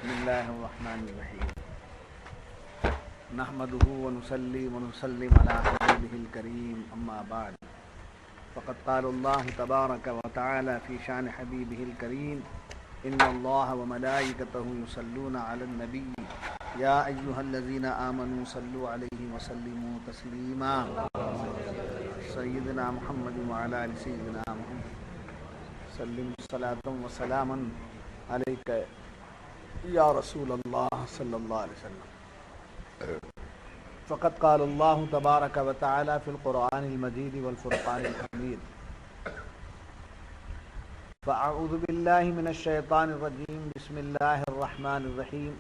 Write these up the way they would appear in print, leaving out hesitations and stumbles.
بسم الله الرحمن الرحيم نحمده ونصلي ونسلم على حبيبه الكريم أما بعد فقد قال الله تبارك وتعالى في شأن حبيبه الكريم إن الله وملائكته يصلون على النبي يا أيها الذين آمنوا صلوا عليه وسلموا تسليما سيدنا محمد وعلى آل سيدنا محمد سلم صلاة وسلاما عليك یا رسول اللہ صلی اللہ علیہ وسلم فقد قال اللہ تبارک و تعالی فی القرآن المجید والفرقان الحمید فاعوذ باللہ من الشیطان الرجیم بسم اللہ الرحمن الرحیم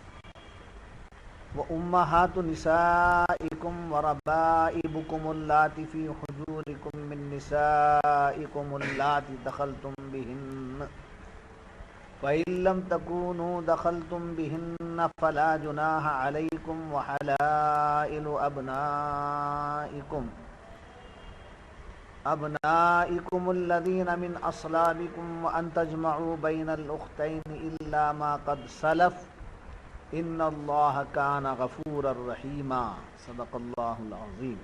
وأمہات نسائکم وربائبکم اللاتی فی حجورکم من نسائکم اللاتی دخلتم بہن فإن لم تكونوا دخلتم بهن فلا جناح عليكم وحلائل أبنائكم الذين من أصلابكم وأن تجمعوا بين الأختين إلا ما قد سلف إن الله كان غفورا رحيما صدق اللہ العظیم۔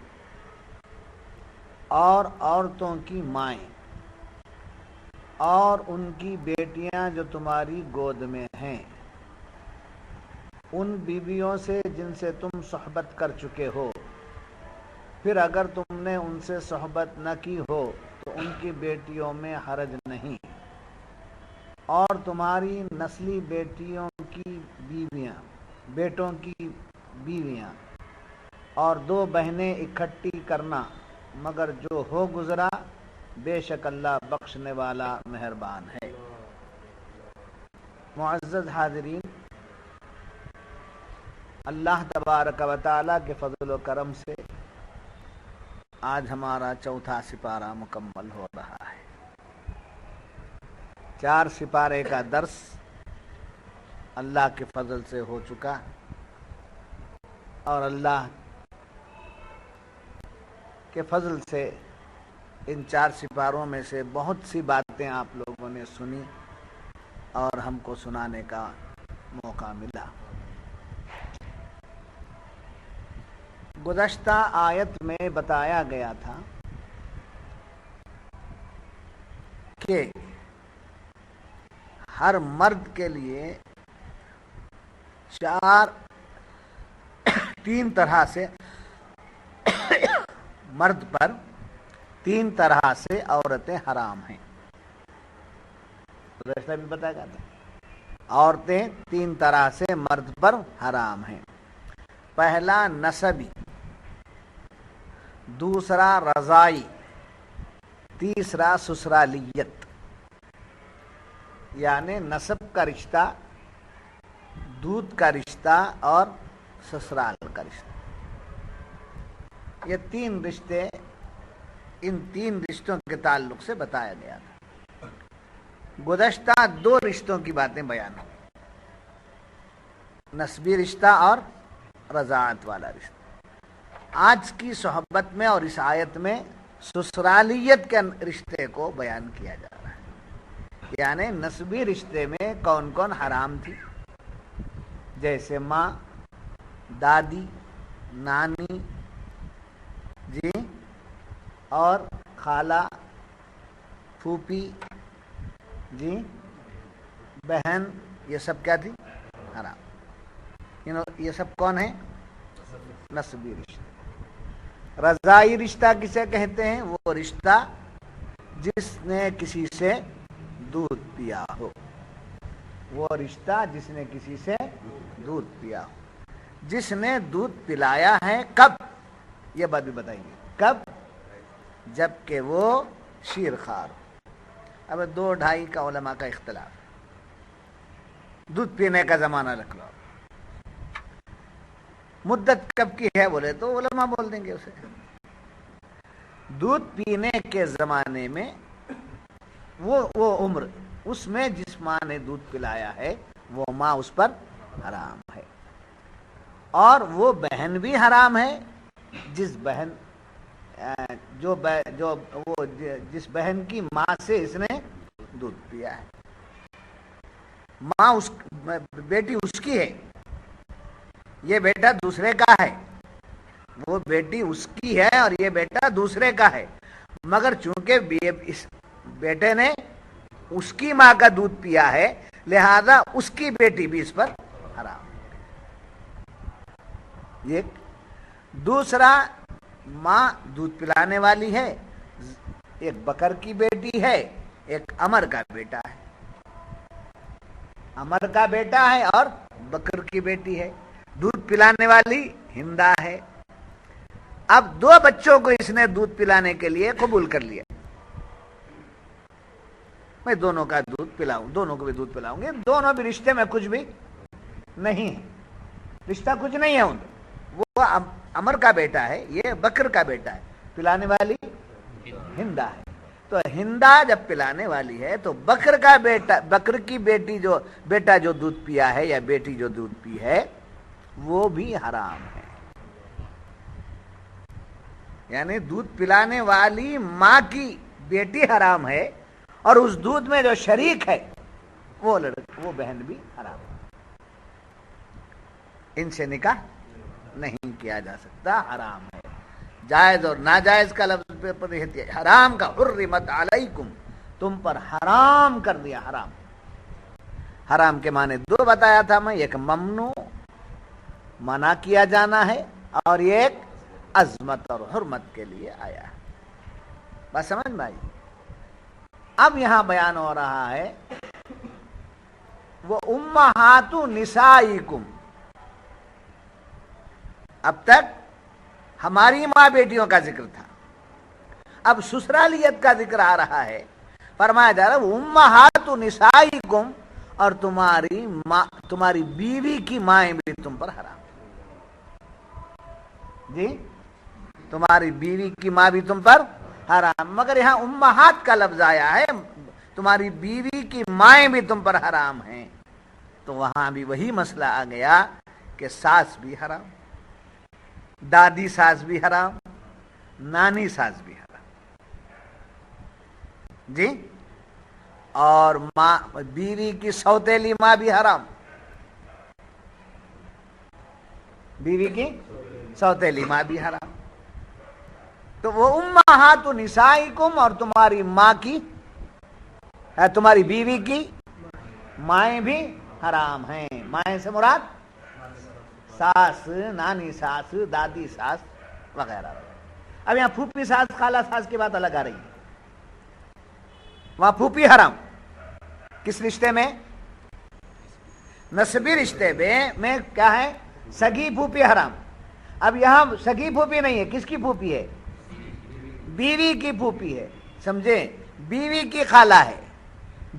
اور عورتوں کی مائیں اور ان کی بیٹیاں جو تمہاری گود میں ہیں، ان بیویوں سے جن سے تم صحبت کر چکے ہو، پھر اگر تم نے ان سے صحبت نہ کی ہو تو ان کی بیٹیوں میں حرج نہیں، اور تمہاری نسلی بیٹوں کی بیویاں اور دو بہنیں اکٹھی کرنا، مگر جو ہو گزرا بے شک اللہ بخشنے والا مہربان ہے۔ معزز حاضرین، اللہ تبارک و تعالی کے فضل و کرم سے آج ہمارا چوتھا سپارہ مکمل ہو رہا ہے۔ 4 سپارے کا درس اللہ کے فضل سے ہو چکا، اور اللہ کے فضل سے ان 4 سپاروں میں سے بہت سی باتیں آپ لوگوں نے سنی اور ہم کو سنانے کا موقع ملا۔ گزشتہ آیت میں بتایا گیا تھا کہ ہر مرد کے لیے 3 طرح سے مرد پر 3 طرح سے عورتیں حرام ہیں۔ گزشتہ بھی بتایا گیا تھا عورتیں 3 طرح سے مرد پر حرام ہیں۔ پہلا نسبی، دوسرا رضائی، تیسرا سسرالیت، یعنی نسب کا رشتہ، دودھ کا رشتہ اور سسرال کا رشتہ۔ یہ 3 رشتے ان 3 رشتوں کے تعلق سے بتایا گیا تھا۔ گزشتہ 2 رشتوں کی باتیں بیان ہوں، نسبی رشتہ اور رضاعت والا رشتہ۔ آج کی صحبت میں اور اس آیت میں سسرالیت کے رشتے کو بیان کیا جا رہا ہے، یعنی نسبی رشتے میں کون کون حرام تھی، جیسے ماں، دادی، نانی جی، اور خالہ، پھوپھی جی، بہن، یہ سب کیا تھی؟ حرام۔ یہ سب کون ہیں؟ نسبی رشتہ۔ رضائی رشتہ کسے کہتے ہیں؟ وہ رشتہ جس نے کسی سے دودھ پیا ہو، وہ رشتہ جس نے کسی سے دودھ پیا ہو، جس نے دودھ پلایا ہے۔ کب؟ یہ بات بھی بتائیے، کب؟ جب کہ وہ شیر خوار ہو۔ اب 2-2.5 کا علماء کا اختلاف، دودھ پینے کا زمانہ رکھ لو، مدت کب کی ہے بولے تو علماء بول دیں گے اسے دودھ پینے کے زمانے میں وہ عمر، اس میں جس ماں نے دودھ پلایا ہے وہ ماں اس پر حرام ہے، اور وہ بہن بھی حرام ہے جس بہن جس بہن کی ماں سے اس نے دودھ پیا ہے۔ ماں بیٹی اس کی ہے، یہ بیٹا دوسرے کا ہے، وہ بیٹی اس کی ہے اور یہ بیٹا دوسرے کا ہے، مگر چونکہ اس بیٹے نے اس کی ماں کا دودھ پیا ہے لہذا اس کی بیٹی بھی اس پر حرام۔ ایک دوسرا، ماں دودھ پلانے والی ہے، ایک بکر کی بیٹی ہے، ایک امر کا بیٹا ہے، امر کا بیٹا ہے اور بکر کی بیٹی ہے، دودھ پلانے والی ہندا ہے۔ اب دو بچوں کو اس نے دودھ پلانے کے لیے قبول کر لیا، میں دونوں کا دودھ پلاؤں، دونوں کو بھی دودھ پلاؤں گے، دونوں بھی رشتے میں کچھ بھی نہیں ہے، رشتہ کچھ نہیں ہے ان وہ امر کا بیٹا ہے، یہ بکر کا بیٹا ہے، پلانے والی ہندا ہے۔ تو ہندا جب پلانے والی ہے تو بکر کا بیٹا، بکر کی بیٹی جو بیٹا جو دودھ پیا ہے یا بیٹی جو دودھ پی ہے وہ بھی حرام ہے۔ یعنی دودھ پلانے والی ماں کی بیٹی حرام ہے اور اس دودھ میں جو شریک ہے وہ بہن بھی حرام ہے، ان سے نکاح نہیں کیا جا سکتا، حرام ہے۔ جائز اور ناجائز کا لفظ پر حرام کا، حرمت علیکم، تم پر حرام کر دیا، حرام۔ حرام کے معنی دو بتایا تھا میں، ایک ممنوع منع کیا جانا ہے اور ایک عظمت اور حرمت کے لیے آیا ہے، بس سمجھ میں آئی۔ اب یہاں بیان ہو رہا ہے وہ امہات نسائکم، اب تک ہماری ماں بیٹیوں کا ذکر تھا، اب سسرالیت کا ذکر آ رہا ہے، فرمایا جا رہا ہے امہات نسائکم، اور تمہاری ماں، تمہاری بیوی کی مائیں بھی تم پر حرام، جی تمہاری بیوی کی ماں بھی تم پر حرام، مگر یہاں امہات کا لفظ آیا ہے، تمہاری بیوی کی مائیں بھی تم پر حرام ہیں، تو وہاں بھی وہی مسئلہ آ گیا کہ ساس بھی حرام، دادی ساس بھی حرام، نانی ساس بھی حرام، جی، اور ماں بیوی کی سوتیلی ماں بھی حرام، بیوی کی سوتیلی ماں بھی حرام۔ تو وہ امہات نسائکم، اور تمہاری ماں کی، تمہاری بیوی کی مائیں بھی حرام ہیں، مائیں سے مراد ساس، نانی ساس، دادی ساس وغیرہ۔ اب یہاں پھوپھی ساس، خالہ ساس کی بات الگ آ رہی ہے، وہاں پھوپھی حرام، کس رشتے میں؟ نسبی رشتے میں کیا ہے؟ سگی پھوپھی حرام۔ اب یہاں سگی پھوپھی نہیں ہے، کس کی پھوپھی ہے؟ بیوی کی پھوپھی ہے، سمجھے؟ بیوی کی خالہ ہے،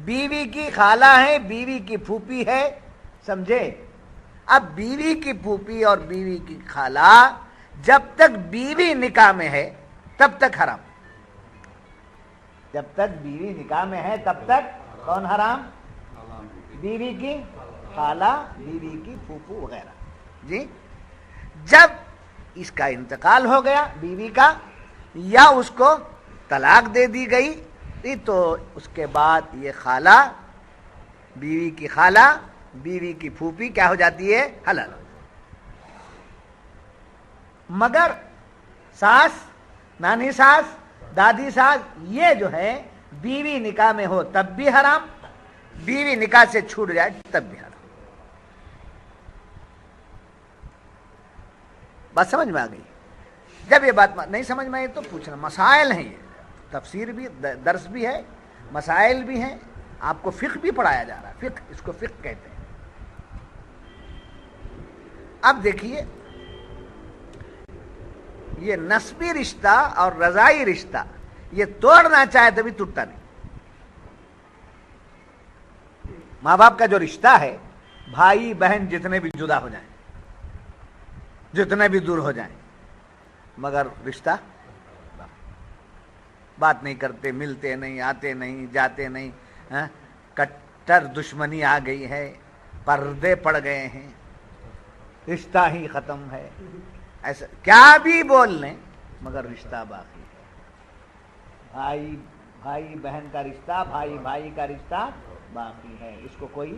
بیوی کی خالہ ہے، بیوی کی پھوپھی ہے، سمجھے؟ اب بیوی کی پھوپھی اور بیوی کی خالہ جب تک بیوی نکاح میں ہے تب تک حرام، جب تک بیوی نکاح میں ہے تب تک کون حرام؟ بیوی کی خالہ، بیوی کی پھوپھو وغیرہ، جی۔ جب اس کا انتقال ہو گیا بیوی کا، یا اس کو طلاق دے دی گئی، تو اس کے بعد یہ خالہ، بیوی کی خالہ، بیوی کی پھوپھی کیا ہو جاتی ہے؟ حلال۔ مگر ساس، نانی ساس، دادی ساس، یہ جو ہے بیوی نکاح میں ہو تب بھی حرام، بیوی نکاح سے چھوٹ جائے تب بھی حرام۔ بات سمجھ میں آ گئی؟ جب یہ بات نہیں سمجھ میں آئی تو پوچھنا، مسائل ہیں، یہ تفسیر بھی، درس بھی ہے، مسائل بھی ہیں، آپ کو فقہ بھی پڑھایا جا رہا ہے، فقہ، اس کو فقہ کہتے ہیں۔ اب دیکھیے، یہ نسبی رشتہ اور رضائی رشتہ یہ توڑنا چاہے تو بھی ٹوٹتا نہیں۔ ماں باپ کا جو رشتہ ہے، بھائی بہن جتنے بھی جدا ہو جائیں، جتنے بھی دور ہو جائیں، مگر رشتہ بات نہیں کرتے، ملتے نہیں، آتے نہیں، جاتے نہیں، کٹر دشمنی آ گئی ہے، پردے پڑ گئے ہیں، رشتہ ہی ختم ہے، ایسا کیا بھی بول لیں مگر رشتہ باقی ہے۔ بھائی بھائی بہن کا رشتہ، بھائی بھائی کا رشتہ باقی ہے، اس کو کوئی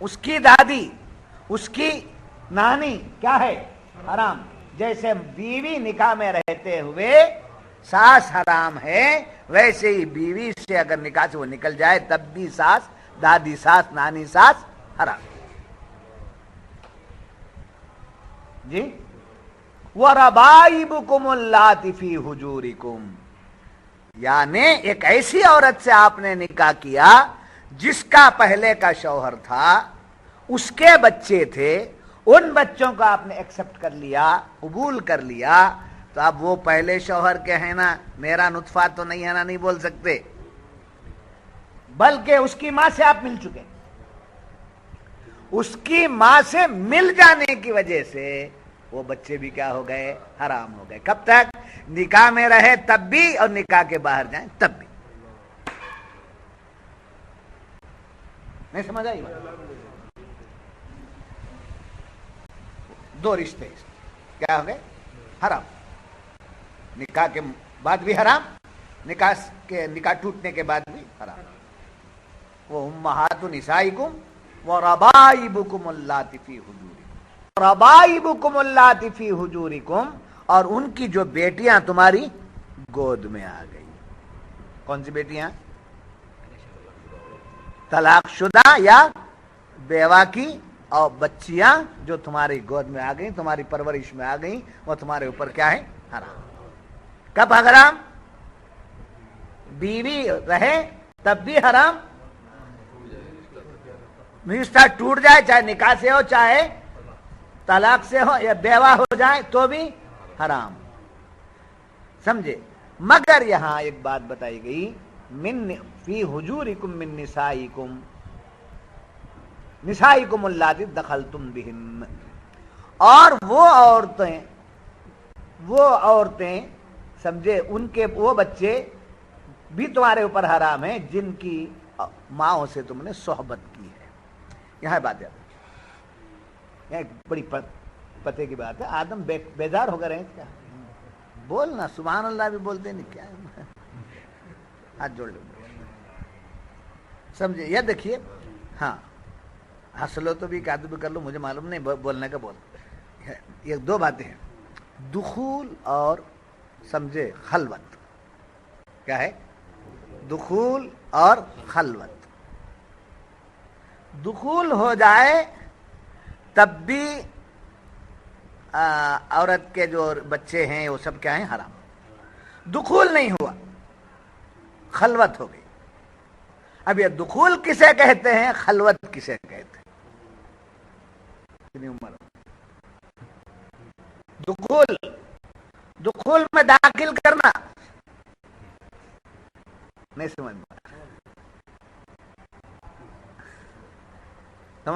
اس کی دادی، اس کی نانی کیا ہے؟ حرام. جیسے بیوی نکاح میں رہتے ہوئے ساس حرام ہے، ویسے ہی بیوی سے اگر نکاح سے وہ نکل جائے تب بھی ساس، دادی ساس، نانی ساس حرام. جی. وَرَبَائِبُكُمُ اللَّاتِي فِي حُجُورِكُمْ، یعنی ایک ایسی عورت سے آپ نے نکاح کیا جس کا پہلے کا شوہر تھا، اس کے بچے تھے، ان بچوں کو آپ نے ایکسپٹ کر لیا، قبول کر لیا، تو اب وہ پہلے شوہر کے ہیں نا، میرا نطفہ تو نہیں ہے نا، نہیں بول سکتے، بلکہ اس کی ماں سے آپ مل چکے. اس کی ماں سے مل جانے کی وجہ سے وہ بچے بھی کیا ہو گئے؟ حرام ہو گئے. کب تک؟ نکاح میں رہے تب بھی اور نکاح کے باہر جائیں تب بھی. نہیں سمجھ آئی؟ دو رشتے کیا ہو گئے؟ حرام. نکاح کے بعد بھی حرام، نکاح ٹوٹنے کے بعد بھی حرام. وہ امہات نسائکم وربائبکم اللاتی فی حجورکم، ربائبکم اللاتی فی حجورکم، اور ان کی جو بیٹیاں تمہاری گود میں آ گئی. کون سی بیٹیاں؟ طلاق شدہ یا بیوہ کی، اور بچیاں جو تمہاری گود میں آ گئیں، تمہاری پرورش میں آ گئیں، وہ تمہارے اوپر کیا ہے؟ حرام. کب حرام؟ بیوی رہے تب بھی حرام، رشتہ ٹوٹ جائے چاہے نکاح سے ہو چاہے طلاق سے ہو یا بیوہ ہو جائے تو بھی حرام. سمجھے؟ مگر یہاں ایک بات بتائی گئی، من فی حجورکم من نسائکم اللاتی دخلتم بہن، اور وہ عورتیں سمجھے، ان کے وہ بچے بھی تمہارے اوپر حرام ہیں جن کی ماؤں سے تم نے صحبت کی ہے. یہاں بات یاد رکھیں، ایک بڑی پتے کی بات ہے. آدم بیزار ہو گئے کیا؟ بولنا سبحان اللہ بھی بولتے نہیں کیا؟ ہاتھ جوڑ لو. سمجھے؟ یہ دیکھیے، ہاں ہنس لو تو بھی کاتب کر لو، مجھے معلوم نہیں بولنے کا بول. یہ دو باتیں ہیں، دخول اور سمجھے خلوت. کیا ہے؟ دخول اور خلوت. دخول ہو جائے تب بھی عورت کے جو بچے ہیں وہ سب کیا ہیں؟ حرام. دخول نہیں ہوا، خلوت ہو گئی. اب یہ دخول کسے کہتے ہیں، خلوت کسے کہتے ہیں؟ عمر دخول میں داخل کرنا نہیں سمجھ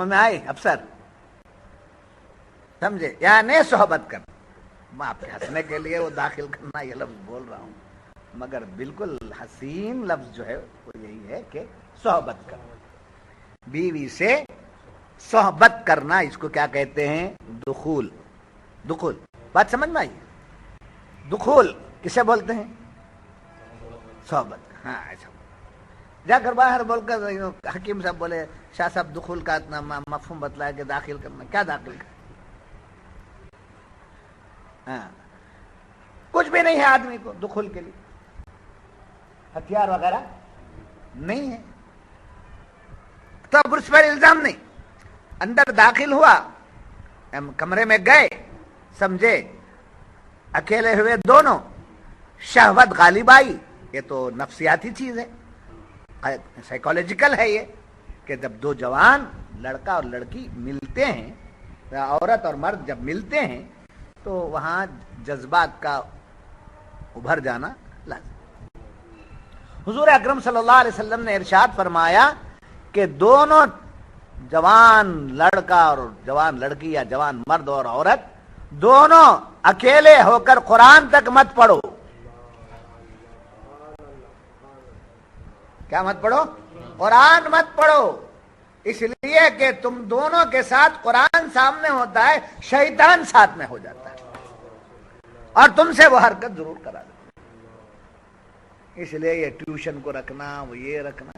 میں آئی افسر؟ سمجھے؟ یعنی صحبت کرنا. میں آپ کے ہنسنے کے لیے وہ داخل کرنا یہ لفظ بول رہا ہوں، مگر بالکل حسین لفظ جو ہے وہ یہی ہے کہ صحبت کرنا. بیوی سے صحبت کرنا، اس کو کیا کہتے ہیں؟ دخول. دخول بات سمجھ میں آئی؟ دخول کسے بولتے ہیں؟ صحبت. ہاں ایسا جا کر باہر بول کر حکیم صاحب بولے شاہ صاحب دخول کا اتنا مفہوم بتلایا کہ داخل کرنا. کیا داخل کرنا؟ ہاں کچھ بھی نہیں ہے آدمی کو دخول کے لیے، ہتھیار وغیرہ نہیں ہے، تب اس پر الزام نہیں. اندر داخل ہوا، کمرے میں گئے، سمجھے، اکیلے ہوئے دونوں، شہوت غالب آئی. یہ تو نفسیاتی چیز ہے، سائیکولوجیکل ہے یہ، کہ جب دو جوان لڑکا اور لڑکی ملتے ہیں، عورت اور مرد جب ملتے ہیں تو وہاں جذبات کا ابھر جانا لازم. حضور اکرم صلی اللہ علیہ وسلم نے ارشاد فرمایا کہ دونوں جوان لڑکا اور جوان لڑکی یا جوان مرد اور عورت دونوں اکیلے ہو کر قرآن تک مت پڑھو. کیا مت پڑھو؟ قرآن مت پڑھو. اس لیے کہ تم دونوں کے ساتھ قرآن سامنے ہوتا ہے، شیطان ساتھ میں ہو جاتا ہے اور تم سے وہ حرکت ضرور کرا دیتا. اس لیے یہ ٹیوشن کو رکھنا، وہ یہ رکھنا،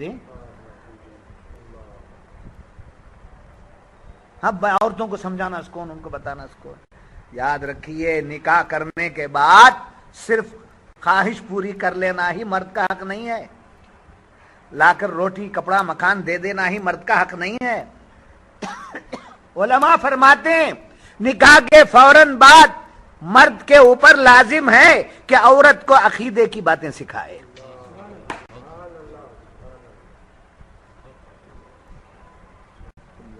جی اب عورتوں کو سمجھانا اس کون، ان کو بتانا اس کو. یاد رکھیے نکاح کرنے کے بعد صرف خواہش پوری کر لینا ہی مرد کا حق نہیں ہے. لا کر روٹی کپڑا مکان دے دینا ہی مرد کا حق نہیں ہے. علماء فرماتے ہیں نکاح کے فوراً بعد مرد کے اوپر لازم ہے کہ عورت کو عقیدے کی باتیں سکھائے.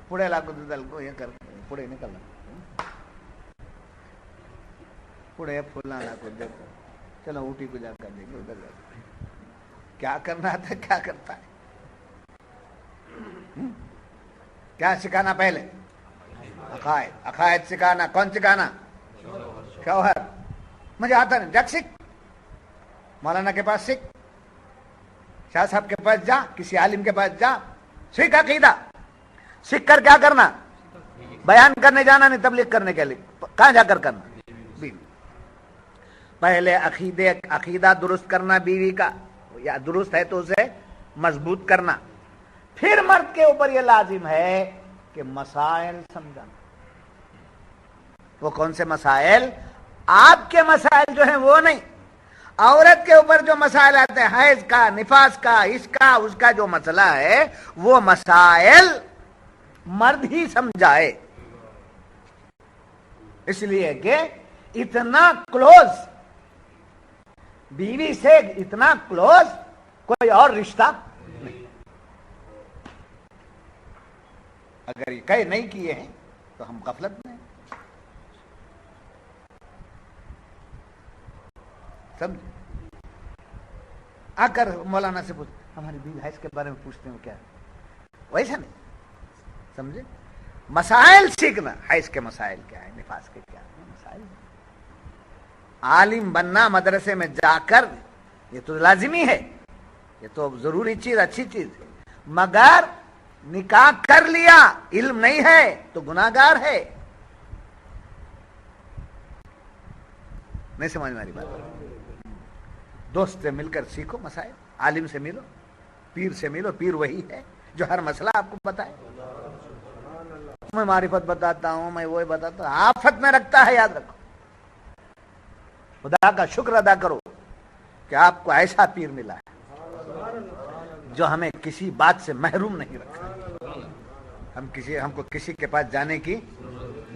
پڑے لاکھوں دل کو یہ کر پڑے نکلنا پڑے پھولنا لاکھوں دیکھو. چلو اوٹی کو جا کر دیکھیں ادھر کیا کرنا تھا کیا کرتا ہے. کیا سکھانا پہلے؟ عقائد. عقائد سکھانا. کون سکھانا؟ شوہر. مجھے آتا نہیں، جگ سکھ، مولانا کے پاس سکھ، شاہ صاحب کے پاس جا، کسی عالم کے پاس جا، سکھ عقیدہ. سیکھ کر کیا کرنا؟ بیان کرنے جانا نہیں، تبلیغ کرنے کے لیے. کہاں جا کر کرنا؟ پہلے عقیدہ درست کرنا بیوی کا، یا درست ہے تو اسے مضبوط کرنا. پھر مرد کے اوپر یہ لازم ہے کہ مسائل سمجھانا. وہ کون سے مسائل؟ آپ کے مسائل جو ہیں وہ نہیں. عورت کے اوپر جو مسائل آتے ہیں، حیض کا، نفاس کا، اس کا جو مسئلہ ہے، وہ مسائل مرد ہی سمجھائے. اس لیے کہ اتنا کلوز بیوی سے، اتنا کلوز کوئی اور رشتہ نہیں. اگر یہ کہے نہیں کیے ہیں تو ہم غفلت میں ہیں. سمجھ آ کر مولانا سے پوچھ، ہماری بیوی حیض کے بارے میں پوچھتے ہیں کیا؟ ویسا نہیں. سمجھے؟ مسائل سیکھنا. حیض کے مسائل کیا ہے، نفاس کے کیا ہے، مسائل. عالم بننا مدرسے میں جا کر یہ تو لازمی ہے، یہ تو ضروری چیز، اچھی چیز ہے. مگر نکاح کر لیا، علم نہیں ہے تو گناہگار ہے. نہیں سمجھ میں آ رہی بات؟ دوست سے مل کر سیکھو مسائل، عالم سے ملو، پیر سے ملو. پیر وہی ہے جو ہر مسئلہ آپ کو بتائے. میں معرفت بتاتا ہوں، میں وہی بتاتا ہوں، آفت میں رکھتا ہے. یاد رکھو، خدا کا شکر ادا کرو کہ آپ کو ایسا پیر ملا ہے جو ہمیں کسی بات سے محروم نہیں رکھا. ہم کو کسی کے پاس جانے کی،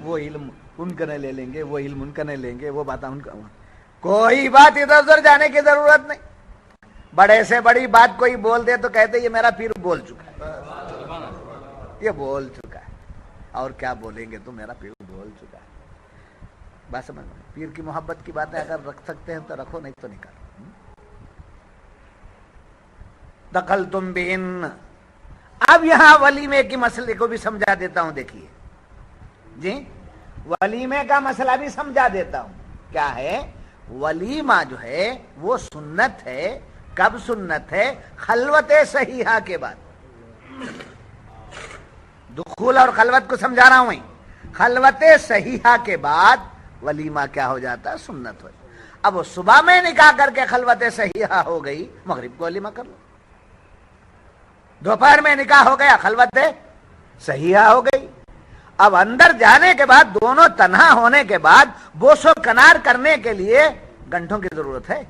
وہ علم ان کا نہیں لے لیں گے، وہ علم ان کا نہیں لیں گے، وہ بات ان کا، کوئی بات ادھر ادھر جانے کی ضرورت نہیں. بڑے سے بڑی بات کوئی بول دے تو کہتے یہ میرا پیر بول چکا ہے، یہ بول چکا ہے، اور کیا بولیں گے تو میرا پیر بول چکا ہے. بس سمجھ میں. پیر کی محبت کی باتیں اگر رکھ سکتے ہیں تو رکھو، نہیں تو نکالو. دخلتم بہن. اب یہاں ولیمے کے مسئلے کو بھی سمجھا دیتا ہوں. دیکھیے جی، ولیمے کا مسئلہ بھی سمجھا دیتا ہوں. کیا ہے ولیمہ؟ جو ہے وہ سنت ہے. کب سنت ہے؟ خلوت صحیحہ کے بعد. دخول اور خلوت کو سمجھا رہا ہوں میں. خلوت صحیحہ کے بعد ولیمہ کیا ہو جاتا ہے؟ سنت ہو. اب وہ صبح میں نکاح کر کے خلوت صحیحہ ہو گئی، مغرب کو ولیمہ کر لو. دوپہر میں نکاح ہو گیا، خلوت صحیحہ ہو گئی. اب اندر جانے کے بعد، دونوں تنہا ہونے کے بعد بوس و کنار کرنے کے لیے گھنٹوں کی ضرورت ہے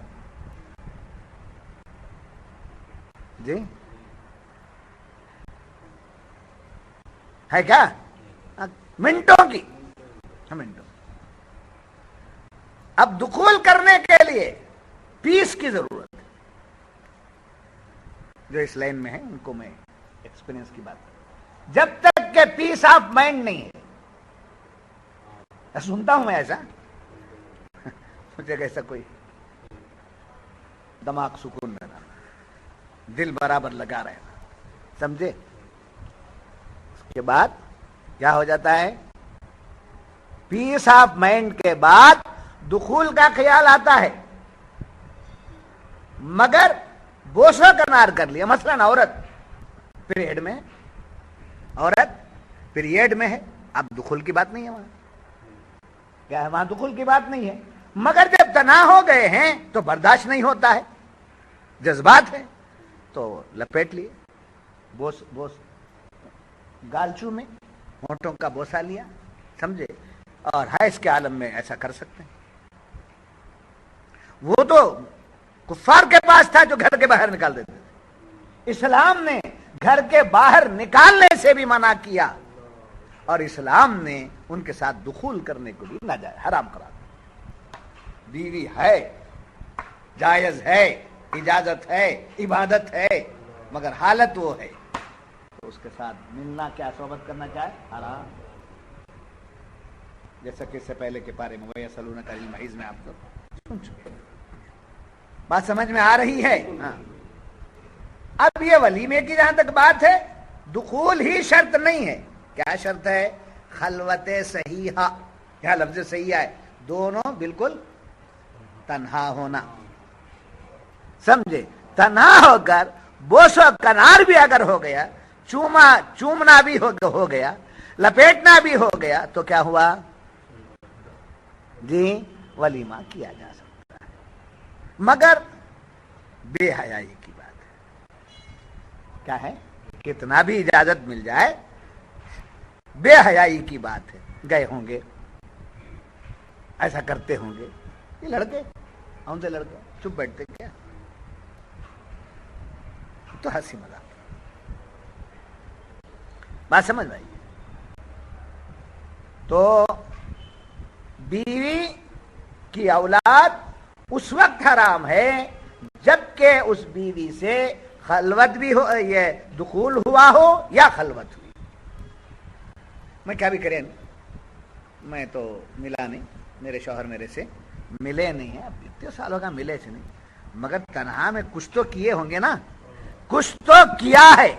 جی. ہے کیا؟ منٹوں کی، منٹوں. اب دخول کرنے کے لیے پیس کی ضرورت ہے. جو اس لائن میں ہے ان کو میں ایکسپیرینس کی بات کروں. جب تک کہ پیس آف مائنڈ نہیں ہے، سنتا ہوں میں ایسا، مجھے کیسا کوئی دماغ سکون میں رہنا، دل برابر لگا رہنا. سمجھے؟ اس کے بعد کیا ہو جاتا ہے؟ پیس آف مائنڈ کے بعد دخول کا خیال آتا ہے. مگر بوسو کنار کر لیا. مثلا عورت پیریڈ میں، عورت پیریڈ میں ہے، اب دخول کی بات نہیں ہے وہاں. کیا ہے وہاں؟ دخول کی بات نہیں ہے. مگر جب تنہا ہو گئے ہیں تو برداشت نہیں ہوتا ہے، جذبات ہے تو لپیٹ لیے. بوس بوس گالچو میں ہونٹوں کا بوسہ لیا، سمجھے، اور حیض کے عالم میں ایسا کر سکتے ہیں. وہ تو کفار کے پاس تھا جو گھر کے باہر نکال دیتے تھے. اسلام نے گھر کے باہر نکالنے سے بھی منع کیا، اور اسلام نے ان کے ساتھ دخول کرنے کو بھی ناجائز حرام قرار دیا. بیوی ہے، جائز ہے، اجازت ہے، عبادت ہے، مگر حالت وہ ہے تو اس کے ساتھ ملنا کیا، صحبت کرنا کیا ہے، حرام. جیسا کہ اس سے پہلے کے پارے میں وَيَسْأَلُونَكَ عَنِ الْمَحِيضِ میں آپ کو سن چکے. بات سمجھ میں آ رہی ہے؟ ہاں. اب یہ ولیمے کی جہاں تک بات ہے، دخول ہی شرط نہیں ہے. کیا شرط ہے؟ خلوت صحیحہ. یہاں لفظ صحیح ہے، دونوں بالکل تنہا ہونا، سمجھے. تنہا ہو کر بوس و کنار بھی اگر ہو گیا، چومنا بھی ہو گیا، لپیٹنا بھی ہو گیا، تو کیا ہوا جی؟ ولیمہ کیا جا سکتا ہے. مگر بے حیائی کی بات ہے. کیا ہے؟ کتنا بھی اجازت مل جائے، بے حیائی کی بات ہے. گئے ہوں گے، ایسا کرتے ہوں گے، یہ لڑکے ہم سے لڑکے چپ بیٹھتے کیا، تو ہنسی مذاق. بات سمجھ میں آئی؟ تو بیوی کی اولاد اس وقت حرام ہے جبکہ اس بیوی سے خلوت بھی ہو، یہ دخول ہوا ہو یا خلوت ہوئی. میں کیا بھی کریں، میں تو ملا نہیں، میرے شوہر میرے سے ملے نہیں ہیں، اب اتنے سالوں کا ملے سے نہیں، مگر تنہا میں کچھ تو کیے ہوں گے نا، کچھ تو کیا ہے.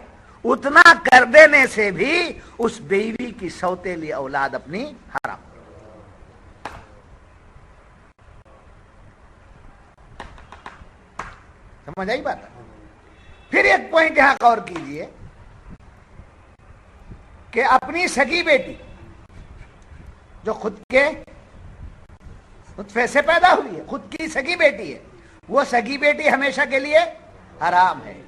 اتنا کر دینے سے بھی اس بیوی کی سوتیلی اولاد اپنی حرام. سمجھ آئی بات؟ پھر ایک پوائنٹ یہاں غور کیجئے کہ اپنی سگی بیٹی جو خود کے نطفے سے پیدا ہوئی ہے، خود کی سگی بیٹی ہے، وہ سگی بیٹی ہمیشہ کے لیے حرام ہے.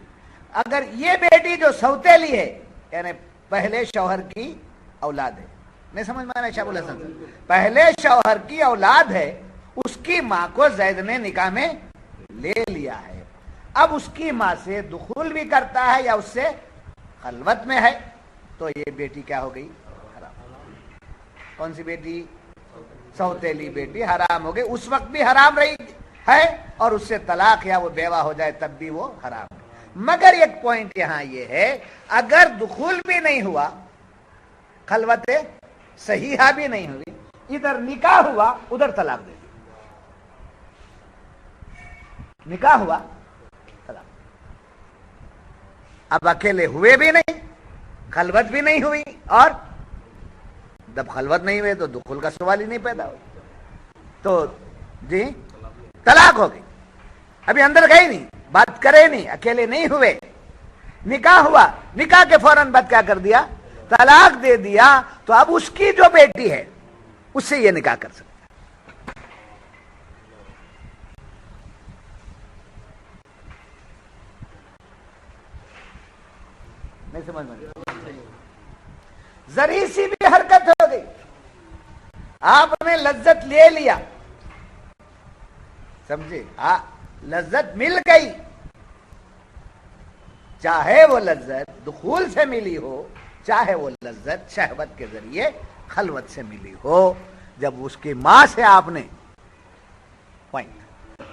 اگر یہ بیٹی جو سوتیلی ہے، یعنی پہلے شوہر کی اولاد ہے، نہیں سمجھ میں آ رہا؟ شاہ ابو الحسن پہلے شوہر کی اولاد ہے، اس کی ماں کو زید نے نکاح میں لے لیا ہے، اب اس کی ماں سے دخول بھی کرتا ہے یا اس سے خلوت میں ہے، تو یہ بیٹی کیا ہو گئی؟ حرام. کون سی بیٹی؟ سوتیلی بیٹی حرام ہو گئی. اس وقت بھی حرام رہی ہے، اور اس سے طلاق یا وہ بیوہ ہو جائے تب بھی وہ حرام ہے. مگر ایک پوائنٹ یہاں یہ ہے، اگر دخول بھی نہیں ہوا، خلوت صحیحہ بھی نہیں ہوئی، ادھر نکاح ہوا، ادھر طلاق دے دی. نکاح ہوا، طلاق. اب اکیلے ہوئے بھی نہیں، خلوت بھی نہیں ہوئی، اور جب خلوت نہیں ہوئے تو دخول کا سوال ہی نہیں پیدا ہو، تو جی طلاق ہو گئی. ابھی اندر گئے نہیں، بات کرے نہیں، اکیلے نہیں ہوئے، نکاح ہوا، نکاح کے فوراً بعد کیا کر دیا؟ طلاق دے دیا. تو اب اس کی جو بیٹی ہے اس سے یہ نکاح کر سکتا ہے. نہیں سمجھ میں؟ ذرا سی بھی حرکت ہو گئی، آپ نے لذت لے لیا، سمجھے، ہاں لذت مل گئی، چاہے وہ لذت دخول سے ملی ہو، چاہے وہ لذت شہوت کے ذریعے خلوت سے ملی ہو. جب اس کی ماں سے آپ نے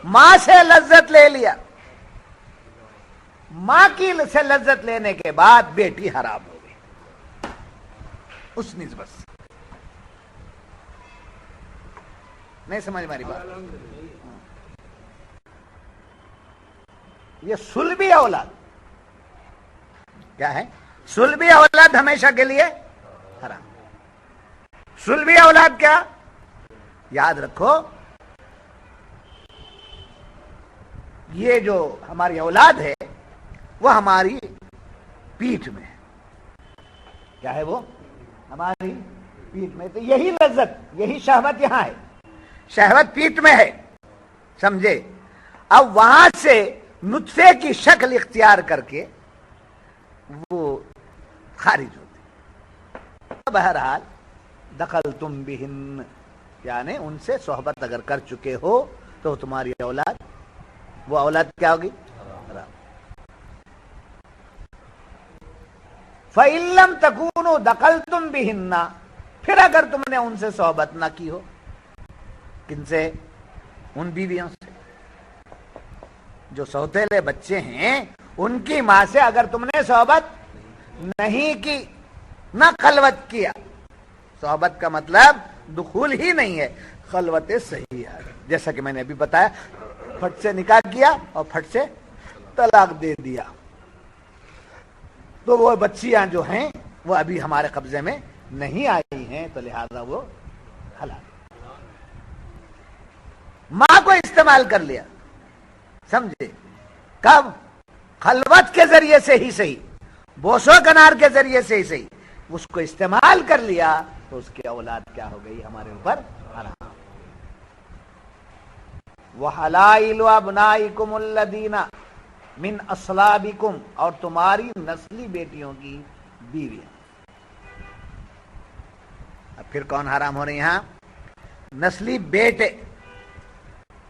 ماں سے لذت لے لیا، ماں کی سے لذت لینے کے بعد بیٹی حرام ہو گئی اس نسبت سے. نہیں سمجھ ہماری بات؟ یہ سلبی اولاد کیا ہے؟ سلبی اولاد ہمیشہ کے لیے حرام. سلبی اولاد کیا؟ یاد رکھو، یہ جو ہماری اولاد ہے وہ ہماری پیٹھ میں ہے. کیا ہے وہ؟ ہماری پیٹھ میں. تو یہی لذت، یہی شہوت یہاں ہے، شہوت پیٹھ میں ہے، سمجھے. اب وہاں سے نطفے کی شکل اختیار کر کے وہ خارج ہوتی. بہرحال دخلتم بہن یعنی ان سے صحبت اگر کر چکے ہو تو تمہاری اولاد، وہ اولاد کیا ہوگی؟ حرام. فَإِن لَّمْ تَكُونُوا دَخَلْتُمْ بِهِنَّ پھر اگر تم نے ان سے صحبت نہ کی ہو. کن سے؟ ان بیویوں سے. جو سوتیلے بچے ہیں ان کی ماں سے اگر تم نے صحبت نہیں کی، نہ خلوت کیا. صحبت کا مطلب دخول ہی نہیں ہے، خلوت صحیح ہے. جیسا کہ میں نے ابھی بتایا، پھٹ سے نکاح کیا اور پھٹ سے طلاق دے دیا، تو وہ بچیاں جو ہیں وہ ابھی ہمارے قبضے میں نہیں آئی ہیں، تو لہذا وہ حلال. ماں کو استعمال کر لیا، سمجھے؟ کب؟ خلوت کے ذریعے سے ہی صحیح، بوسو کنار کے ذریعے سے ہی صحیح، اس کو استعمال کر لیا تو اس کی اولاد کیا ہو گئی؟ ہمارے اوپر حرام. وَحَلَائِلُ أَبْنَائِكُمُ الَّذِينَ مِنْ أَصْلَابِكُمْ اور تمہاری نسلی بیٹیوں کی بیویاں. اب پھر کون حرام ہو رہی ہیں یہاں؟ نسلی بیٹے.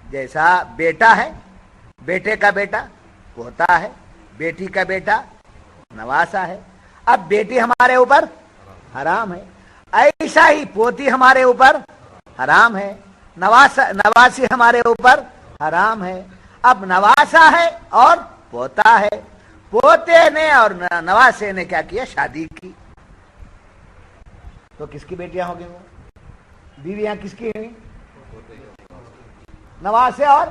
جیسا بیٹا ہے، بیٹے کا بیٹا پوتا ہے، بیٹی کا بیٹا نواسا ہے. اب بیٹی ہمارے اوپر حرام ہے، ایسا ہی پوتی ہمارے اوپر حرام ہے، نواسی ہمارے اوپر حرام ہے. اب نواسا ہے اور پوتا ہے، پوتے نے اور نواسے نے کیا کیا؟ شادی کی. تو کس کی بیٹیاں ہو گئی؟ وہ بیویاں کس کی ہوئی؟ نواسے اور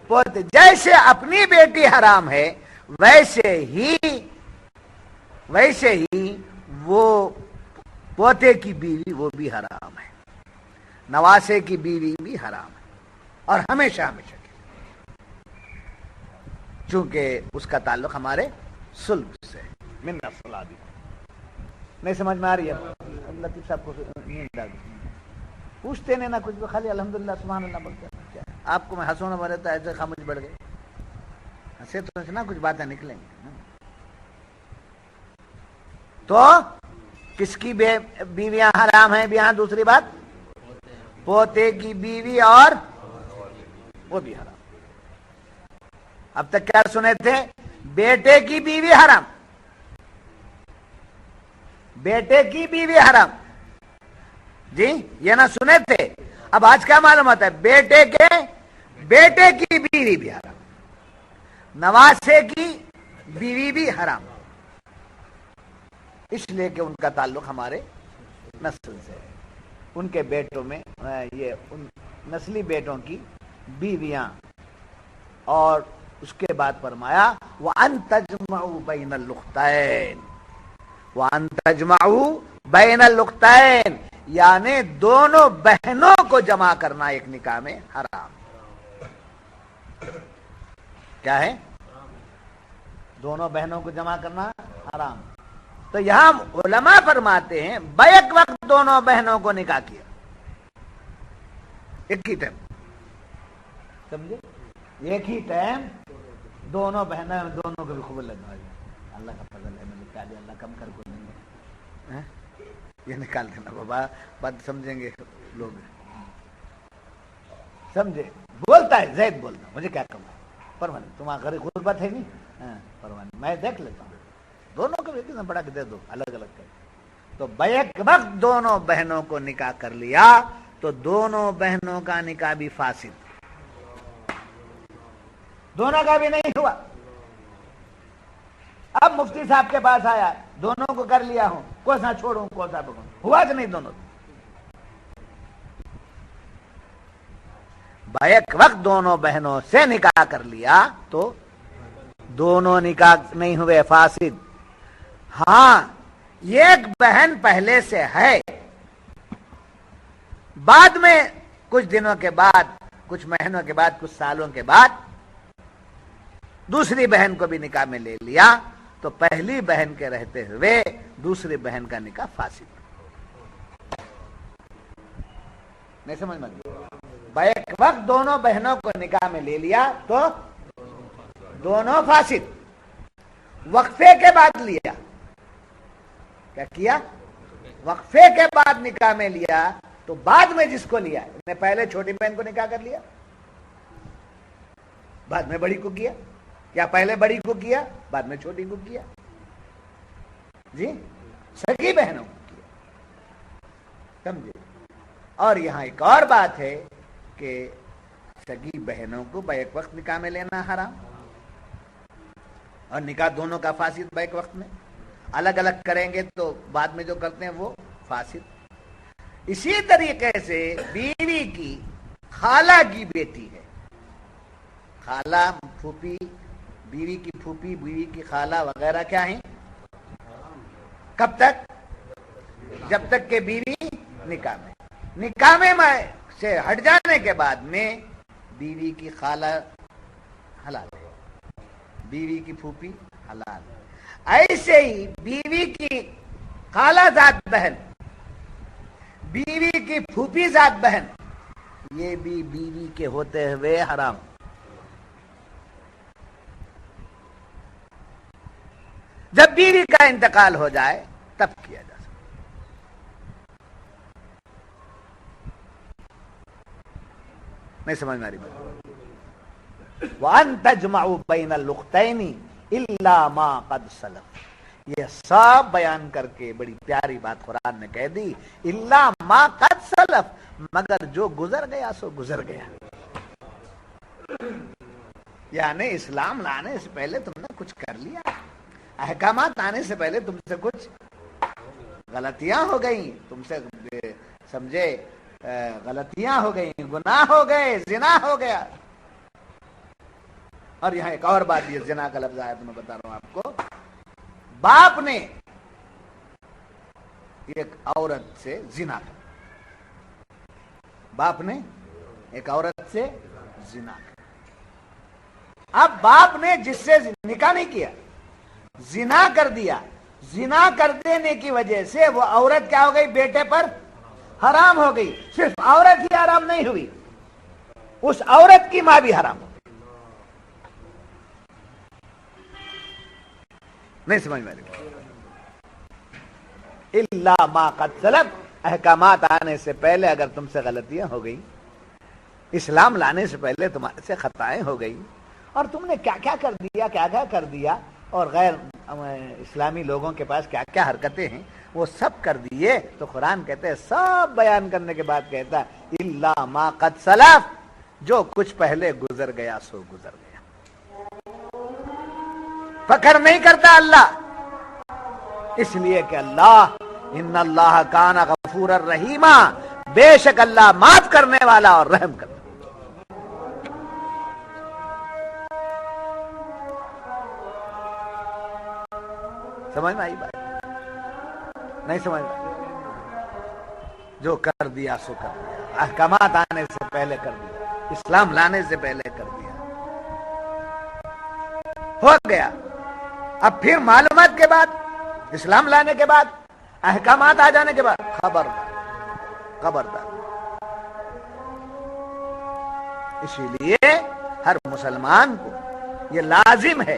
پوتے. جیسے اپنی بیٹی حرام ہے ویسے ہی وہ پوتے کی بیوی وہ بھی حرام ہے، نواسے کی بیوی بھی حرام ہے، اور ہمیشہ ہمیشہ کے، چونکہ اس کا تعلق ہمارے سلب سے. من اصلابکم. نہیں سمجھ میں آ رہی ہے؟ لطیف صاحب کو نیند آ گئی. پوچھتے نہیں نہ کچھ بھی، خالی الحمدللہ سبحان اللہ بولتے ہیں. آپ کو میں ہنسوں نہ بڑھے تو ایسے خاموش بڑھ گئے. ہنسے تو نہ کچھ باتیں نکلیں گی. تو کس کی بیویاں حرام ہیں؟ یہاں دوسری بات، پوتے کی بیوی اور وہ بھی حرام. اب تک کیا سنے تھے؟ بیٹے کی بیوی حرام، بیٹے کی بیوی حرام. جی یہ نہ سنے تھے. اب آج کیا معلوم ہوتا ہے؟ بیٹے کی بیوی بھی حرام، نواسے کی بیوی بھی حرام، اس لیے کہ ان کا تعلق ہمارے نسل سے ہے. ان کے بیٹوں میں یہ ان نسلی بیٹوں کی بیویاں. اور اس کے بعد فرمایا وَأَن تَجْمَعُوا بَيْنَ الْأُخْتَيْنِ، وَأَن تَجْمَعُوا بَيْنَ الْأُخْتَيْنِ یعنی دونوں بہنوں کو جمع کرنا ایک نکاح میں حرام. کیا ہے؟ دونوں بہنوں کو جمع کرنا حرام. تو یہاں علماء فرماتے ہیں بیک وقت دونوں بہنوں کو نکاح کیا، ایک ہی ٹائم، سمجھے؟ ایک ہی ٹائم دونوں بہنیں، دونوں کو بھی خوب لگا. اللہ کا فضل ہے، میں نکاح دیا، اللہ کم کر کو نہیں ہے. یہ نکال دینا بابا، بات سمجھیں گے لوگ. سمجھے؟ بولتا ہے زید، بولتا مجھے کیا کم ہے، پروان تمہارا گھر غربت ہے نہیں، پروان میں دیکھ لیتا ہوں، دونوں کو ایک بڑا کے دے دو الگ الگ کر. تو بیک وقت دونوں بہنوں کو نکاح کر لیا تو دونوں بہنوں کا نکاح بھی فاسد، دونوں کا بھی نہیں ہوا. اب مفتی صاحب کے پاس آیا، دونوں کو کر لیا ہوں، کون سا چھوڑوں کون سا پکڑوں، ہوا کہ نہیں؟ دونوں. بیک وقت دونوں بہنوں سے نکاح کر لیا تو دونوں نکاح نہیں ہوئے، فاسد. ہاں ایک بہن پہلے سے ہے، بعد میں کچھ دنوں کے بعد، کچھ مہینوں کے بعد، کچھ سالوں کے بعد دوسری بہن کو بھی نکاح میں لے لیا تو پہلی بہن کے رہتے ہوئے دوسری بہن کا نکاح فاسد. نہیں سمجھ میں؟ بیک وقت دونوں بہنوں کو نکاح میں لے لیا تو دونوں فاسد. وقفے کے بعد لیا کیا کیا؟ وقفے کے بعد نکاح میں لیا تو بعد میں جس کو لیا نے پہلے چھوٹی بہن کو نکاح کر لیا، بعد میں بڑی کو کیا، یا پہلے بڑی کو کیا بعد میں چھوٹی کو کیا؟ جی سگی بہنوں کو کیا، سمجھے؟ اور یہاں ایک اور بات ہے کہ سگی بہنوں کو بیک وقت نکاح میں لینا حرام، اور نکاح دونوں کا فاسد بیک وقت میں، الگ الگ کریں گے تو بعد میں جو کرتے ہیں وہ فاسد۔ اسی طریقے سے بیوی کی خالہ کی بیٹی ہے، خالہ پھوپھی، بیوی کی پھوپھی، بیوی کی خالہ وغیرہ کیا ہیں؟ کب تک؟ جب تک کہ بیوی نکاح میں، نکاح میں سے ہٹ جانے کے بعد میں بیوی کی خالہ حلال ہے، بیوی کی پھوپھی حلال ہے۔ ایسے ہی بیوی کی خالہ ذات بہن، بیوی کی پھوپھی ذات بہن، یہ بھی بیوی کے ہوتے ہوئے حرام۔ جب بیوی کا انتقال ہو جائے تب کیا جا سکتا۔ نہیں سمجھ میں آ رہی بات؟ وَأَن تَجْمَعُوا بَيْنَ الْأُخْتَيْنِ إِلَّا مَا قَدْ سَلَفَ، یہ سب بیان کر کے بڑی پیاری بات قرآن نے کہہ دی، إِلَّا مَا قَدْ سَلَفَ، مگر جو گزر گیا سو گزر گیا۔ یعنی اسلام لانے سے پہلے تم نے کچھ کر لیا، احکامات آنے سے پہلے تم سے کچھ غلطیاں ہو گئیں، تم سے سمجھے غلطیاں ہو گئیں، گناہ ہو گئے، زنا ہو گیا۔ اور یہاں ایک اور بات، یہ زنا کا لفظ آیا تو میں بتا رہا ہوں آپ کو، باپ نے ایک عورت سے زنا کیا، باپ نے ایک عورت سے زنا کیا۔ اب باپ نے جس سے نکاح نہیں کیا، زنا کر دیا، زنا کر دینے کی وجہ سے وہ عورت کیا ہو گئی؟ بیٹے پر حرام ہو گئی۔ صرف عورت ہی حرام نہیں ہوئی، اس عورت کی ماں بھی حرام ہو گئی۔ نہیں سمجھ میں آئی؟ الا ما قد سلف، احکامات آنے سے پہلے اگر تم سے غلطیاں ہو گئی، اسلام لانے سے پہلے تمہارے سے خطائیں ہو گئی، اور تم نے کیا کیا کر دیا، کیا کیا کر دیا، اور غیر اسلامی لوگوں کے پاس کیا کیا حرکتیں ہیں وہ سب کر دیے، تو قرآن کہتے ہیں سب بیان کرنے کے بعد کہتا ہے الا ما قد سلف، جو کچھ پہلے گزر گیا سو گزر گیا۔ فخر نہیں کرتا اللہ، اس لیے کہ اللہ ان اللہ کان غفور الرحیم، بے شک اللہ معاف کرنے والا اور رحم کرنے والا۔ سمجھ میں آئی بات؟ نہیں سمجھ میں آئی؟ جو کر دیا سو کر دیا، احکامات آنے سے پہلے کر دیا، اسلام لانے سے پہلے کر دیا، ہو گیا۔ اب پھر معلومات کے بعد، اسلام لانے کے بعد، احکامات آ جانے کے بعد خبردار خبردار۔ اسی لیے ہر مسلمان کو یہ لازم ہے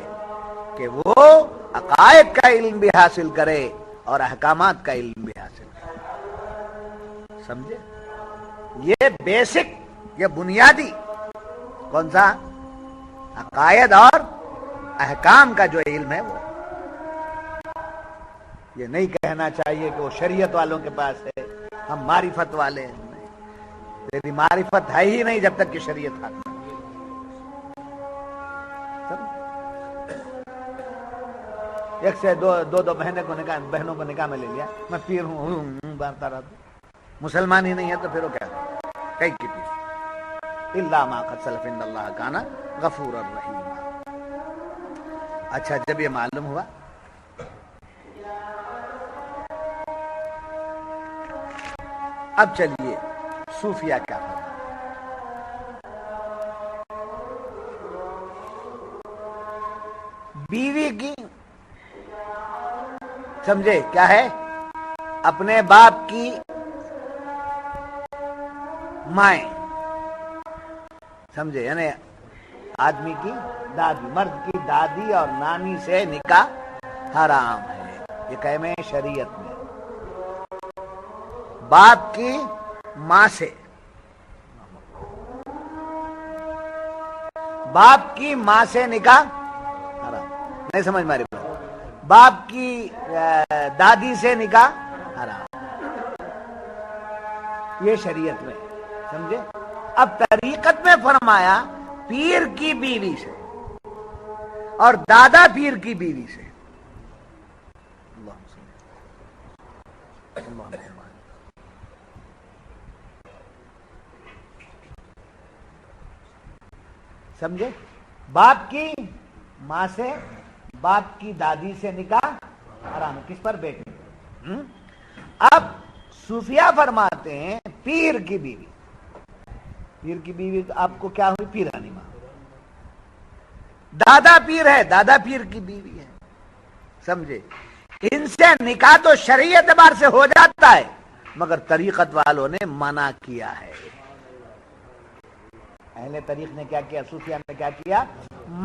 کہ وہ عقائد کا علم بھی حاصل کرے اور احکامات کا علم بھی حاصل کرے، سمجھے؟ یہ بیسک، یہ بنیادی کون سا؟ عقائد اور احکام کا جو علم ہے وہ، یہ نہیں کہنا چاہیے کہ وہ شریعت والوں کے پاس ہے، ہم معرفت والے ہیں۔ تیری معرفت ہے ہی نہیں جب تک کہ شریعت حاکم۔ ایک سے دو بہنوں کو نکاح میں لے لیا، میں پیر ہوں بارتا رہتا، مسلمان ہی نہیں ہے تو پھر وہ کیا کئی کی پیر؟ الا ما قد سلف ان اللہ کان غفور الرحیم۔ اچھا، جب یہ معلوم ہوا اب چلیے صوفیہ کیا کرتا؟ بیوی کی سمجھے کیا ہے؟ اپنے باپ کی مائیں، سمجھے؟ یعنی آدمی کی دادی، مرد کی دادی اور نانی سے نکاح حرام ہے۔ یہ قائم ہے شریعت میں. باپ کی ماں سے، باپ کی ماں سے نکاح حرام. نہیں سمجھ ماری بات؟ باپ کی دادی سے نکاح حرام. یہ شریعت میں سمجھے. اب طریقت میں فرمایا پیر کی بیوی سے اور دادا پیر کی بیوی سے. سمجھے. باپ کی ماں سے، باپ کی دادی سے نکاح حرام. کس پر؟ بیٹے. اب صوفیہ فرماتے ہیں پیر کی بیوی. پیر کی بیوی آپ کو کیا ہوئی؟ پیرانی ماں. دادا پیر ہے، دادا پیر کی بیوی ہے. سمجھے. ان سے نکاح تو شرعی اعتبار سے ہو جاتا ہے، مگر طریقت والوں نے منع کیا ہے. اہل طریق نے کیا کیا؟ صوفیہ نے کیا کیا؟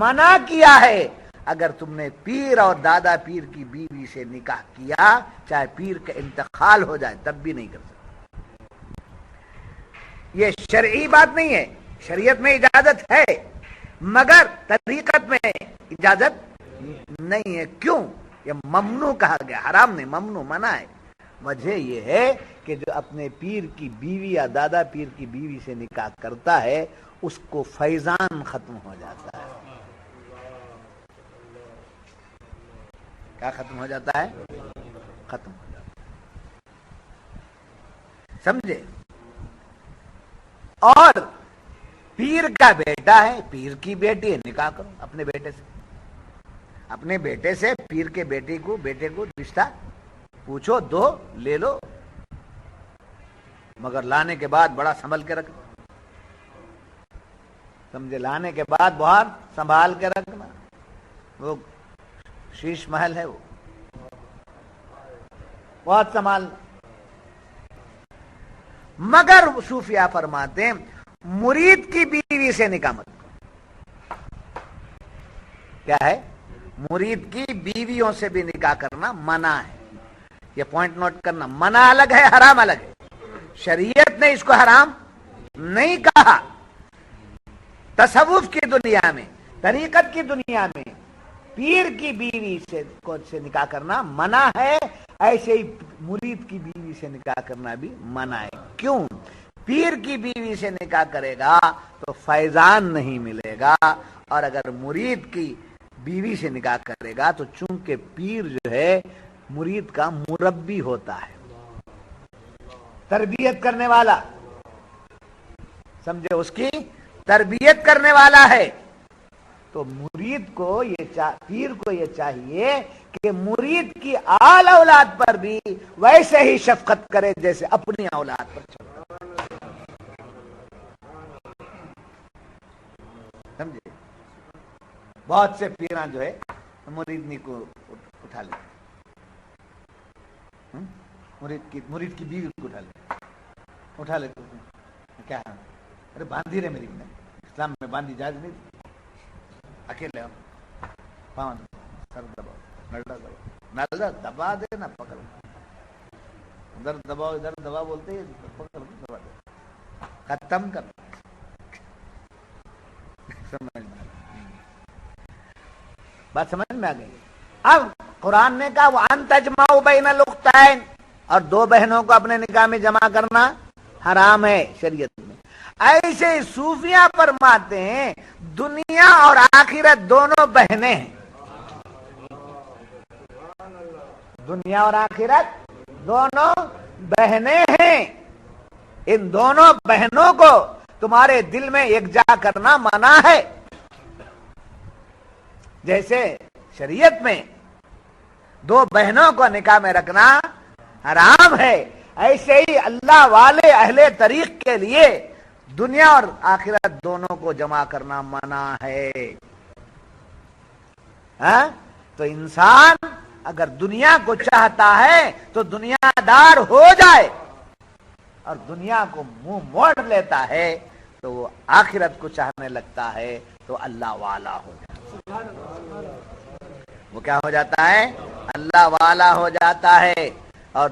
منع کیا ہے. اگر تم نے پیر اور دادا پیر کی بیوی سے نکاح کیا، چاہے پیر کا انتقال ہو جائے تب بھی نہیں کر سکتے. یہ شرعی بات نہیں ہے. شریعت میں اجازت ہے مگر طریقت میں اجازت نہیں ہے. کیوں؟ یہ ممنوع کہا گیا، حرام نہیں، ممنوع، منع ہے. وجہ یہ ہے کہ جو اپنے پیر کی بیوی یا دادا پیر کی بیوی سے نکاح کرتا ہے اس کو فیضان ختم ہو جاتا ہے. کیا ختم ہو جاتا ہے؟ ختم ہو جاتا ہے. سمجھے. اور پیر کا بیٹا ہے، پیر کی بیٹی ہے، نکاح کرو اپنے بیٹے سے. اپنے بیٹے سے پیر کے بیٹے کو رشتہ پوچھو، دو لے لو، مگر لانے کے بعد بڑا سنبھل کے رکھنا. سمجھے. لانے کے بعد بہت سنبھال کے رکھنا. وہ شیش محل ہے، وہ بہت سنبھال. مگر صوفیہ فرماتے ہیں مرید کی بیوی سے نکاح مت کرو. کیا ہے؟ مرید کی بیویوں سے بھی نکاح کرنا منع ہے. یہ پوائنٹ نوٹ کرنا. منع الگ ہے، حرام الگ ہے. شریعت نے اس کو حرام نہیں کہا. تصوف کی دنیا میں، طریقت کی دنیا میں پیر کی بیوی سے نکاح کرنا منع ہے. ایسے ہی مرید کی بیوی سے نکاح کرنا بھی منع ہے. کیوں؟ پیر کی بیوی سے نکاح کرے گا تو فیضان نہیں ملے گا، اور اگر مرید کی بیوی سے نکاح کرے گا تو چونکہ پیر جو ہے مرید کا مربی ہوتا ہے، تربیت کرنے والا. سمجھے. اس کی تربیت کرنے والا ہے. تو مرید کو پیر کو یہ چاہیے کہ مرید کی آل اولاد پر بھی ویسے ہی شفقت کرے جیسے اپنی اولاد پر شفقت. سمجھے. بہت سے پیران جو ہے مریدنی کو اٹھا لیتے، مرید کی بیوی کو اٹھا لیتے. کیا ہے؟ ارے باندھی رہے میری میں، اسلام میں باندھی جائز نہیں. اکیلے پاؤں سر دباؤ، نلدا دبا دے نہ پکڑ، ادھر دباؤ ادھر دبا بولتے ہیں، پکڑ دبا دے، ختم کر. بات سمجھ میں آ گئی. اب قرآن نے کہا وَأَن تَجْمَعُوا بَيْنَ الْأُخْتَيْنِ، اور دو بہنوں کو اپنے نکاح میں جمع کرنا حرام ہے شریعت میں. ایسے صوفیہ فرماتے ہیں دنیا اور آخرت دونوں بہنیں ہیں. دنیا اور آخرت دونوں بہنیں ہیں. ان دونوں بہنوں کو تمہارے دل میں یکجا کرنا منع ہے. جیسے شریعت میں دو بہنوں کو نکاح میں رکھنا حرام ہے، ایسے ہی اللہ والے اہل طریق کے لیے دنیا اور آخرت دونوں کو جمع کرنا منع ہے. تو انسان اگر دنیا کو چاہتا ہے تو دنیا دار ہو جائے، اور دنیا کو منہ موڑ لیتا ہے تو وہ آخرت کو چاہنے لگتا ہے تو اللہ والا ہو جاتا ہے. وہ کیا ہو جاتا ہے؟ اللہ والا ہو جاتا ہے. اور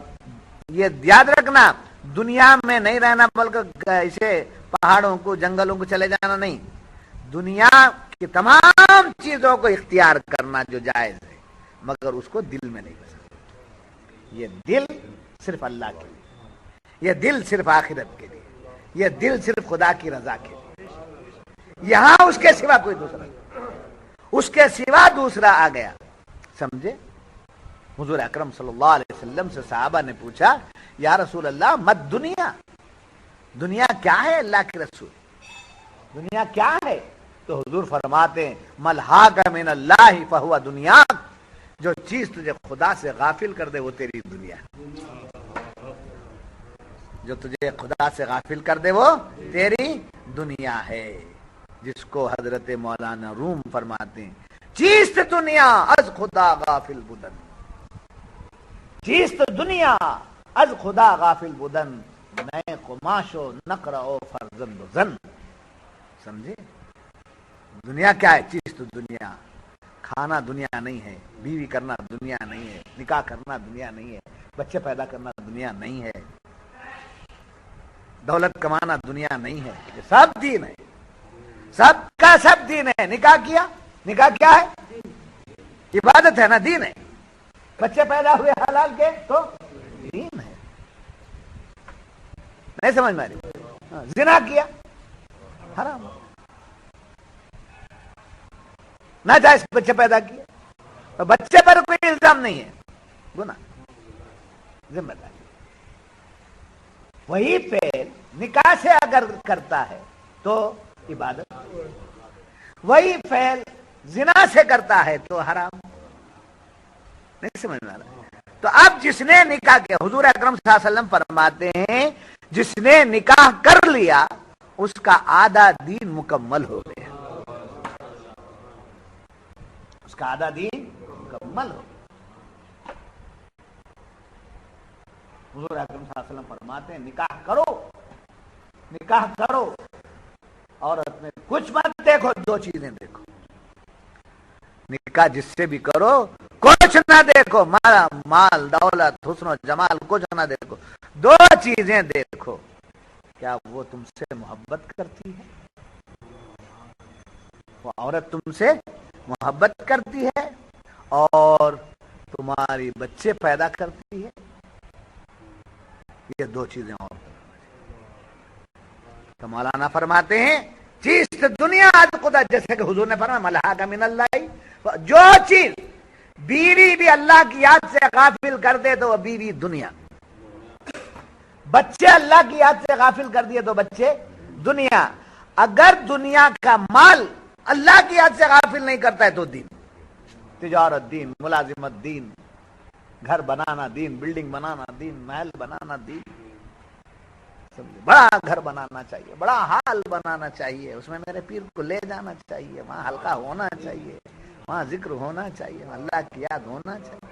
یہ یاد رکھنا دنیا میں نہیں رہنا بلکہ اسے پہاڑوں کو جنگلوں کو چلے جانا نہیں, دنیا کی تمام چیزوں کو اختیار کرنا جو جائز ہے مگر اس کو دل میں نہیں بسا. یہ دل صرف اللہ کے لیے, یہ دل صرف آخرت کے لیے, یہ دل صرف خدا کی رضا کے لیے. یہاں اس کے سوا کوئی دوسرا نہیں, اس کے سوا دوسرا آ گیا. سمجھے؟ حضور اکرم صلی اللہ علیہ وسلم سے صحابہ نے پوچھا یا رسول اللہ مت دنیا, دنیا کیا ہے اللہ کے رسول, دنیا کیا ہے؟ تو حضور فرماتے ہیں ملحاق من اللہ فہو دنیا, جو چیز تجھے خدا سے غافل کر دے وہ تیری دنیا, جو تجھے خدا سے غافل کر دے وہ تیری دنیا ہے. جس کو حضرت مولانا روم فرماتے ہیں چیز دنیا از خدا غافل بدن, چیز دنیا از خدا غافل بدن, نئے قماش و نقر او فرزند و زن. سمجھے؟ دنیا کیا ہے؟ چیز تو دنیا. کھانا دنیا نہیں ہے, بیوی کرنا دنیا نہیں ہے, نکاح کرنا دنیا نہیں ہے, بچے پیدا کرنا دنیا نہیں ہے, دولت کمانا دنیا نہیں ہے. یہ سب دین ہے, سب کا سب دین ہے. نکاح کیا, نکاح کیا ہے؟ عبادت ہے نا, دین ہے. بچے پیدا ہوئے حلال کے تو دین ہے. نہیں سمجھ میں آ رہی؟ زنا کیا حرام, ناجائز بچے پیدا کیے تو بچے پر کوئی الزام نہیں ہے, گناہ ذمہ داری. وہی فعل نکاح سے اگر کرتا ہے تو عبادت, وہی فعل زنا سے کرتا ہے تو حرام. نہیں سمجھ میں آ رہا؟ تو اب جس نے نکاح کیا, حضور اکرم صلی اللہ علیہ وسلم فرماتے ہیں جس نے نکاح کر لیا اس کا آدھا دین مکمل ہو گیا, اس کا آدھا دین مکمل ہو. حضور اکرم صلی اللہ علیہ وسلم فرماتے ہیں نکاح کرو, نکاح کرو, عورت میں کچھ مت دیکھو, دو چیزیں دیکھو. نکاح جس سے بھی کرو کچھ نہ دیکھو, مال دولت حسن و جمال کچھ نہ دیکھو, دو چیزیں دیکھو. کیا وہ تم سے محبت کرتی ہے, وہ عورت تم سے محبت کرتی ہے اور تمہاری بچے پیدا کرتی ہے, یہ دو چیزیں. اور تو مولانا فرماتے ہیں چیز دنیا آج خدا, جیسے کہ حضور نے فرمایا ملحاق من اللہ, جو چیز بیوی بھی اللہ کی یاد سے غافل کر دے تو وہ بیوی دنیا, بچے اللہ کی یاد سے غافل کر دیے تو بچے دنیا. اگر دنیا کا مال اللہ کی یاد سے غافل نہیں کرتا ہے تو دین, تجارت دین, ملازمت دین, گھر بنانا دین, بلڈنگ بنانا دین, محل بنانا دین. بڑا گھر بنانا چاہیے, بڑا ہال بنانا چاہیے, اس میں میرے پیر کو لے جانا چاہیے, وہاں ہلکا ہونا چاہیے, وہاں ذکر ہونا چاہیے, اللہ کی یاد ہونا چاہیے.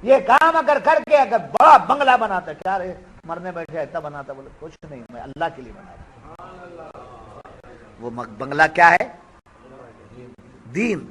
یہ کام اگر کر کے اگر بڑا بنگلہ بناتا, کیا رہے مرنے بیٹھے ایسا بناتا, بولے کچھ نہیں میں اللہ کے لیے بناتا. وہ بنگلہ کیا ہے؟ دین.